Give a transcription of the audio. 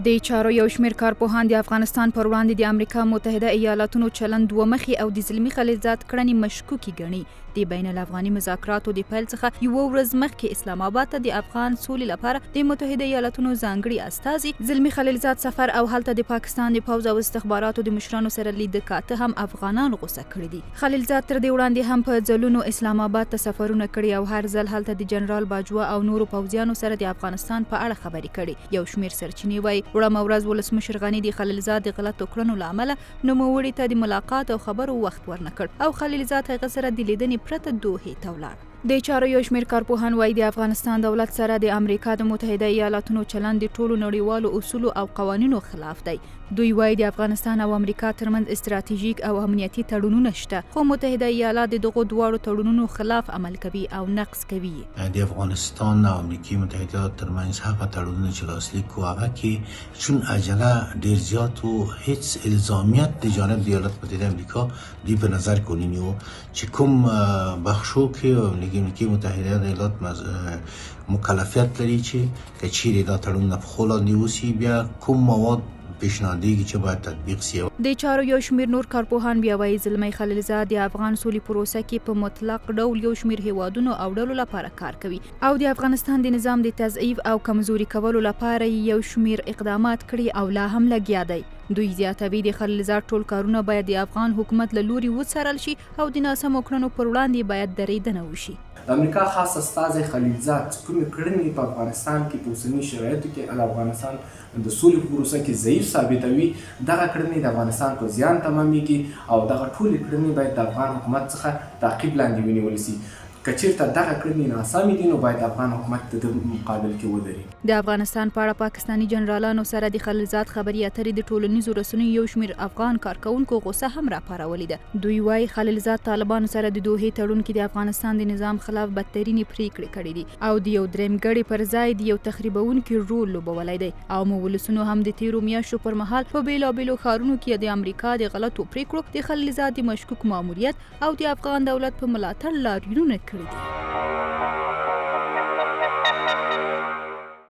د چارو یو شمېر کارپوهان د افغانستان پر وړاندې د امریکا متحده ایالاتونو چلند دوه مخي او د ظلمي خلیلزاد کړنې مشکوکې ګڼي. د بین الافغاني مذاکراتو د پیل څخه یوه ورځ مخکې اسلام آباد ته د افغان سولې لپاره د متحده ایالاتونو ځانګړي استازي ظلمي خلیلزاد سفر او هلته د پاکستان د پوځ او استخباراتو د مشرانو سره لید کاته هم افغانان غوسه کړي دي. خلیلزاد تر دې وړاندې هم په ځلونو اسلام آباد ته سفرونه کړي او هر ځل هلته د جنرال باجوه او نورو پوځیانو سره د افغانستان په اړه خبرې کړي. یو شمېر سرچینې وایي وړمه ورځ ولسمشر غني د خلیلزاد د غلطو کړنو له امله نوموړي ته د ملاقات او خبرو وخت ورنکړ او خلیلزاد هغه سره د لیدنې پرته دوحې ته ولاړ. د چارو یو شمېر کارپوهان وایي د افغانستان دولت سره د امریکا د متحده ایالاتونو چلند د ټولو نړیوالو اصولو او قوانینو خلاف دی. دوی وایي د افغانستان او امریکا ترمنځ استراتیژیک او امنیتي تړونونه شته، خو متحده ایالات د دغو دواړو تړونونو خلاف عمل کوي او نقض کوي. د افغانستان او امریکا متحده ایالات ترمنځ هغه تړونونه چې لاسلیک کوي هغه کې چون عجله ډیر زیات او هیڅ الزامیت د جانب د ایالات متحده امریکا دوی په نظر کې ونیو چې کوم بخشو کې امریکا متحده ایالات مکلفیت لري چې چیرې دا تړون په خپل لاندې وسی بیا کوم مواد پیشنهادیږي چې باید تطبیق شي. د چارو یو شمېر نور کارپوهان بیا وایي زلمی خلیلزاد د افغان سولې پروسه کې په مطلق ډول یو شمېر هیوادونو او ډلو لپاره کار کوي او د افغانستان د نظام د تضعیف او کمزوري کولو لپاره یو شمېر اقدامات کړي او لا هم لګیا دی. دوی زیاتوي د خلیلزاد ټول کارونه باید د افغان حکومت له لوري وڅارل شي او د ناسمو کړنو پر وړاندې باید دریدنه وشي. د امریکا خاص استازی خلیلزاد کومې کړنې په افغانستان کې په اوسني شرایطو کې د افغانستان د سولې په پروسه کې ضعیف ثابتوي، دغه کړنې د افغانستان په زیان تمامیږي او دغه ټولې کړنې باید د افغان حکومت څخه تعقیب لاندې ونیول شي. که چیرته دغه کړنې ناسمې دي نو باید افغان حکومت د مقابل کې ودري. د افغانستان په اړه پاکستاني جنرالانو سره د خلیلزاد خبري اترې د ټولنیزو رسنیو یو شمېر افغان کارکونکو غوسه هم راپارولې ده. دوی وایي خلیلزاد طالبانو سره د دوحې تړون کې د افغانستان د نظام خلاف بدترینې پریکړې کړې دي او د یو درېمګړي پر ځای د یو تخریبونکي رول لوبولی دی او ولسونو هم د تیرو میاشتو پر مهال په بیلابیلو ښارونو کې د امریکا د غلطو پریکړو د خلیلزاد د مشکوک ماموریت او د افغان دولت په ملاتړ لاریونونه کړي دي.